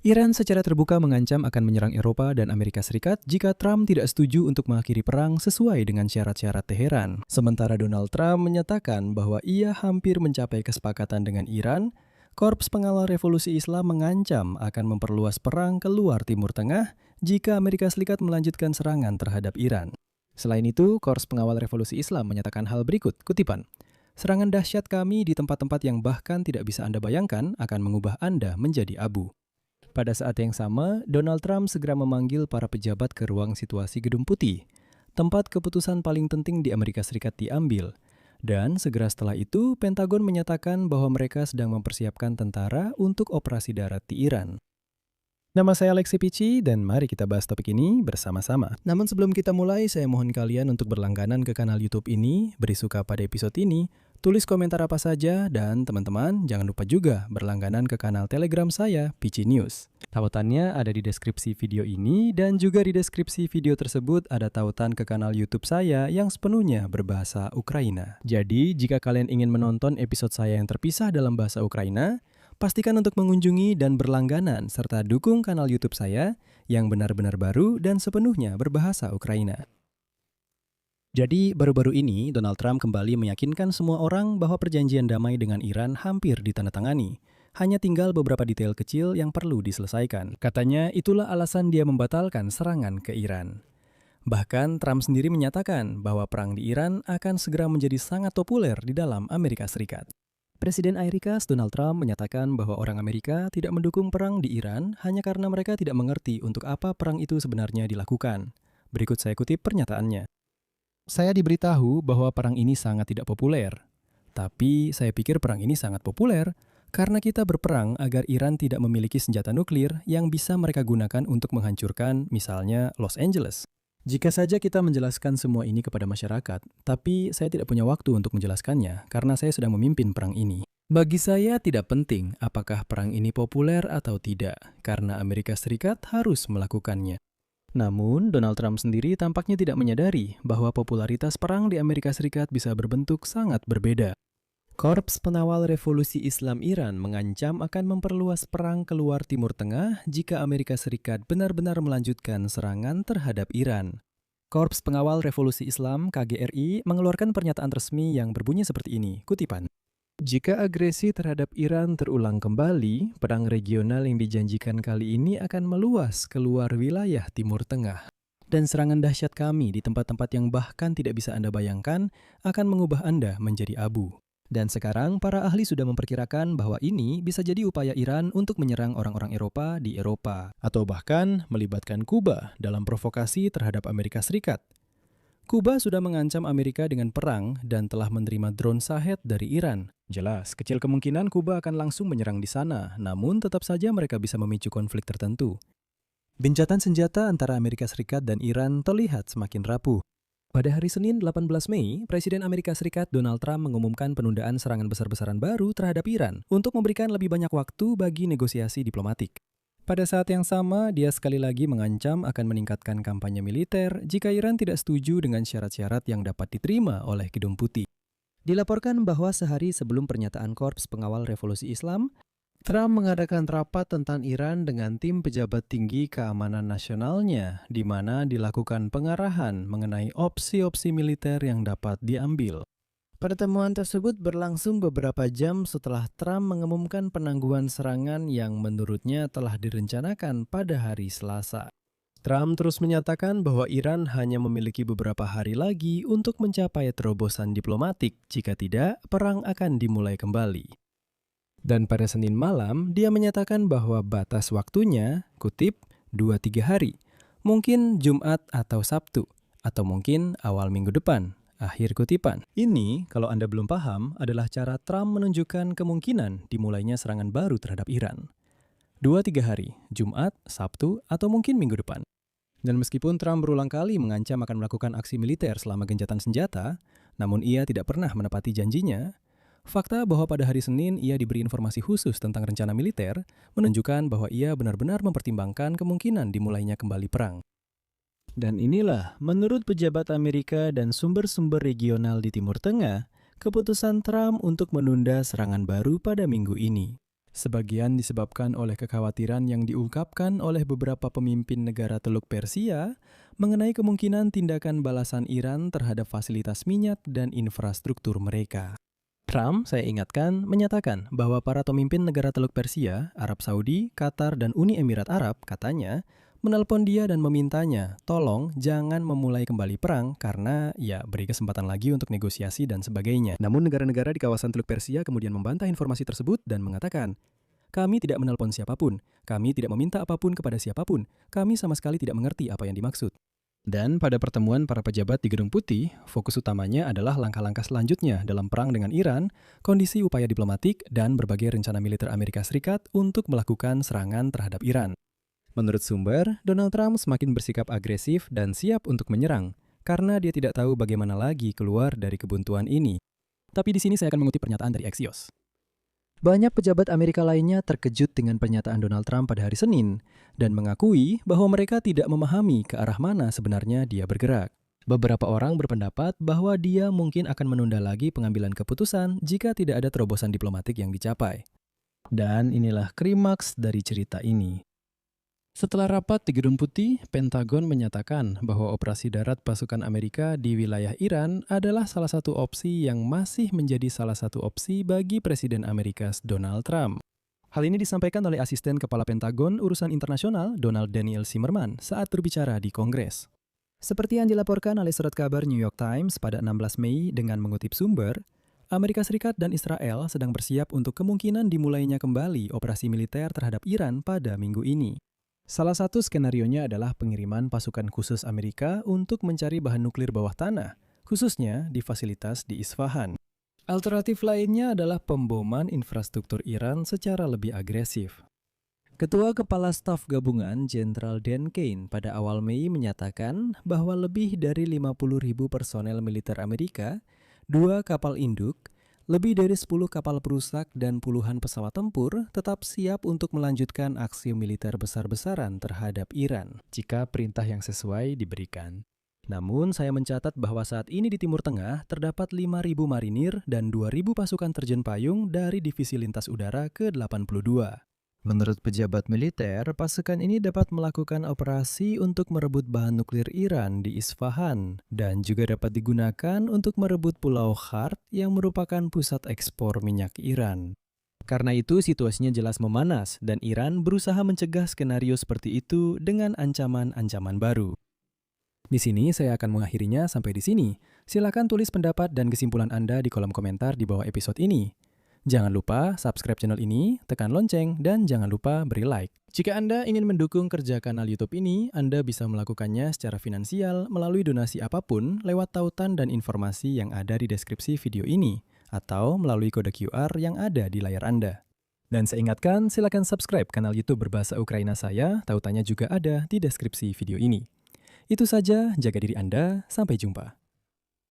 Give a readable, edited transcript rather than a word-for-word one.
Iran secara terbuka mengancam akan menyerang Eropa dan Amerika Serikat jika Trump tidak setuju untuk mengakhiri perang sesuai dengan syarat-syarat Teheran. Sementara Donald Trump menyatakan bahwa ia hampir mencapai kesepakatan dengan Iran, Korps Pengawal Revolusi Islam mengancam akan memperluas perang keluar Timur Tengah jika Amerika Serikat melanjutkan serangan terhadap Iran. Selain itu, Korps Pengawal Revolusi Islam menyatakan hal berikut, kutipan, "Serangan dahsyat kami di tempat-tempat yang bahkan tidak bisa Anda bayangkan akan mengubah Anda menjadi abu." Pada saat yang sama, Donald Trump segera memanggil para pejabat ke ruang situasi Gedung Putih, tempat keputusan paling penting di Amerika Serikat diambil. Dan segera setelah itu, Pentagon menyatakan bahwa mereka sedang mempersiapkan tentara untuk operasi darat di Iran. Nama saya Alexi Pici dan mari kita bahas topik ini bersama-sama. Namun sebelum kita mulai, saya mohon kalian untuk berlangganan ke kanal YouTube ini, beri suka pada episode ini, tulis komentar apa saja, dan teman-teman jangan lupa juga berlangganan ke kanal Telegram saya, Pici News. Tautannya ada di deskripsi video ini dan juga di deskripsi video tersebut ada tautan ke kanal YouTube saya yang sepenuhnya berbahasa Ukraina. Jadi, jika kalian ingin menonton episode saya yang terpisah dalam bahasa Ukraina, pastikan untuk mengunjungi dan berlangganan serta dukung kanal YouTube saya yang benar-benar baru dan sepenuhnya berbahasa Ukraina. Jadi, baru-baru ini Donald Trump kembali meyakinkan semua orang bahwa perjanjian damai dengan Iran hampir ditandatangani. Hanya tinggal beberapa detail kecil yang perlu diselesaikan. Katanya itulah alasan dia membatalkan serangan ke Iran. Bahkan Trump sendiri menyatakan bahwa perang di Iran akan segera menjadi sangat populer di dalam Amerika Serikat. Presiden Amerika Donald Trump menyatakan bahwa orang Amerika tidak mendukung perang di Iran hanya karena mereka tidak mengerti untuk apa perang itu sebenarnya dilakukan. Berikut saya kutip pernyataannya. "Saya diberitahu bahwa perang ini sangat tidak populer. Tapi saya pikir perang ini sangat populer karena kita berperang agar Iran tidak memiliki senjata nuklir yang bisa mereka gunakan untuk menghancurkan misalnya Los Angeles. Jika saja kita menjelaskan semua ini kepada masyarakat, tapi saya tidak punya waktu untuk menjelaskannya karena saya sedang memimpin perang ini. Bagi saya tidak penting apakah perang ini populer atau tidak, karena Amerika Serikat harus melakukannya." Namun, Donald Trump sendiri tampaknya tidak menyadari bahwa popularitas perang di Amerika Serikat bisa berbentuk sangat berbeda. Korps Pengawal Revolusi Islam Iran mengancam akan memperluas perang keluar Timur Tengah jika Amerika Serikat benar-benar melanjutkan serangan terhadap Iran. Korps Pengawal Revolusi Islam (KGRI) mengeluarkan pernyataan resmi yang berbunyi seperti ini, kutipan, "Jika agresi terhadap Iran terulang kembali, perang regional yang dijanjikan kali ini akan meluas keluar wilayah Timur Tengah. Dan serangan dahsyat kami di tempat-tempat yang bahkan tidak bisa Anda bayangkan akan mengubah Anda menjadi abu." Dan sekarang para ahli sudah memperkirakan bahwa ini bisa jadi upaya Iran untuk menyerang orang-orang Eropa di Eropa, atau bahkan melibatkan Kuba dalam provokasi terhadap Amerika Serikat. Kuba sudah mengancam Amerika dengan perang dan telah menerima drone Shahed dari Iran. Jelas, kecil kemungkinan Kuba akan langsung menyerang di sana, namun tetap saja mereka bisa memicu konflik tertentu. Gencatan senjata antara Amerika Serikat dan Iran terlihat semakin rapuh. Pada hari Senin 18 Mei, Presiden Amerika Serikat Donald Trump mengumumkan penundaan serangan besar-besaran baru terhadap Iran untuk memberikan lebih banyak waktu bagi negosiasi diplomatik. Pada saat yang sama, dia sekali lagi mengancam akan meningkatkan kampanye militer jika Iran tidak setuju dengan syarat-syarat yang dapat diterima oleh Gedung Putih. Dilaporkan bahwa sehari sebelum pernyataan Korps Pengawal Revolusi Islam, Trump mengadakan rapat tentang Iran dengan tim pejabat tinggi keamanan nasionalnya, di mana dilakukan pengarahan mengenai opsi-opsi militer yang dapat diambil. Pertemuan tersebut berlangsung beberapa jam setelah Trump mengumumkan penangguhan serangan yang menurutnya telah direncanakan pada hari Selasa. Trump terus menyatakan bahwa Iran hanya memiliki beberapa hari lagi untuk mencapai terobosan diplomatik, jika tidak, perang akan dimulai kembali. Dan pada Senin malam, dia menyatakan bahwa batas waktunya, kutip, 2-3 hari, mungkin Jumat atau Sabtu, atau mungkin awal minggu depan, akhir kutipan. Ini, kalau Anda belum paham, adalah cara Trump menunjukkan kemungkinan dimulainya serangan baru terhadap Iran. 2-3 hari, Jumat, Sabtu, atau mungkin minggu depan. Dan meskipun Trump berulang kali mengancam akan melakukan aksi militer selama gencatan senjata, namun ia tidak pernah menepati janjinya. Fakta bahwa pada hari Senin ia diberi informasi khusus tentang rencana militer menunjukkan bahwa ia benar-benar mempertimbangkan kemungkinan dimulainya kembali perang. Dan inilah, menurut pejabat Amerika dan sumber-sumber regional di Timur Tengah, keputusan Trump untuk menunda serangan baru pada minggu ini. Sebagian disebabkan oleh kekhawatiran yang diungkapkan oleh beberapa pemimpin negara Teluk Persia mengenai kemungkinan tindakan balasan Iran terhadap fasilitas minyak dan infrastruktur mereka. Trump, saya ingatkan, menyatakan bahwa para pemimpin negara Teluk Persia, Arab Saudi, Qatar, dan Uni Emirat Arab, katanya, menelpon dia dan memintanya, tolong jangan memulai kembali perang karena ya beri kesempatan lagi untuk negosiasi dan sebagainya. Namun negara-negara di kawasan Teluk Persia kemudian membantah informasi tersebut dan mengatakan, kami tidak menelpon siapapun, kami tidak meminta apapun kepada siapapun, kami sama sekali tidak mengerti apa yang dimaksud. Dan pada pertemuan para pejabat di Gedung Putih, fokus utamanya adalah langkah-langkah selanjutnya dalam perang dengan Iran, kondisi upaya diplomatik, dan berbagai rencana militer Amerika Serikat untuk melakukan serangan terhadap Iran. Menurut sumber, Donald Trump semakin bersikap agresif dan siap untuk menyerang, karena dia tidak tahu bagaimana lagi keluar dari kebuntuan ini. Tapi di sini saya akan mengutip pernyataan dari Axios. Banyak pejabat Amerika lainnya terkejut dengan pernyataan Donald Trump pada hari Senin dan mengakui bahwa mereka tidak memahami ke arah mana sebenarnya dia bergerak. Beberapa orang berpendapat bahwa dia mungkin akan menunda lagi pengambilan keputusan jika tidak ada terobosan diplomatik yang dicapai. Dan inilah klimaks dari cerita ini. Setelah rapat di Gedung Putih, Pentagon menyatakan bahwa operasi darat pasukan Amerika di wilayah Iran adalah salah satu opsi yang masih menjadi salah satu opsi bagi Presiden Amerika Donald Trump. Hal ini disampaikan oleh Asisten Kepala Pentagon Urusan Internasional Donald Daniel Zimmerman saat berbicara di Kongres. Seperti yang dilaporkan oleh surat kabar New York Times pada 16 Mei dengan mengutip sumber, Amerika Serikat dan Israel sedang bersiap untuk kemungkinan dimulainya kembali operasi militer terhadap Iran pada minggu ini. Salah satu skenarionya adalah pengiriman pasukan khusus Amerika untuk mencari bahan nuklir bawah tanah, khususnya di fasilitas di Isfahan. Alternatif lainnya adalah pemboman infrastruktur Iran secara lebih agresif. Ketua Kepala Staf Gabungan Jenderal Dan Kane pada awal Mei menyatakan bahwa lebih dari 50.000 personel militer Amerika, 2 kapal induk, lebih dari 10 kapal perusak dan puluhan pesawat tempur tetap siap untuk melanjutkan aksi militer besar-besaran terhadap Iran jika perintah yang sesuai diberikan. Namun, saya mencatat bahwa saat ini di Timur Tengah terdapat 5.000 marinir dan 2.000 pasukan terjun payung dari Divisi Lintas Udara ke-82. Menurut pejabat militer, pasukan ini dapat melakukan operasi untuk merebut bahan nuklir Iran di Isfahan dan juga dapat digunakan untuk merebut Pulau Khark yang merupakan pusat ekspor minyak Iran. Karena itu situasinya jelas memanas dan Iran berusaha mencegah skenario seperti itu dengan ancaman-ancaman baru. Di sini saya akan mengakhirinya sampai di sini. Silakan tulis pendapat dan kesimpulan Anda di kolom komentar di bawah episode ini. Jangan lupa subscribe channel ini, tekan lonceng, dan jangan lupa beri like. Jika Anda ingin mendukung kerja kanal YouTube ini, Anda bisa melakukannya secara finansial melalui donasi apapun lewat tautan dan informasi yang ada di deskripsi video ini, atau melalui kode QR yang ada di layar Anda. Dan saya ingatkan, silakan subscribe kanal YouTube berbahasa Ukraina saya, tautannya juga ada di deskripsi video ini. Itu saja, jaga diri Anda, sampai jumpa.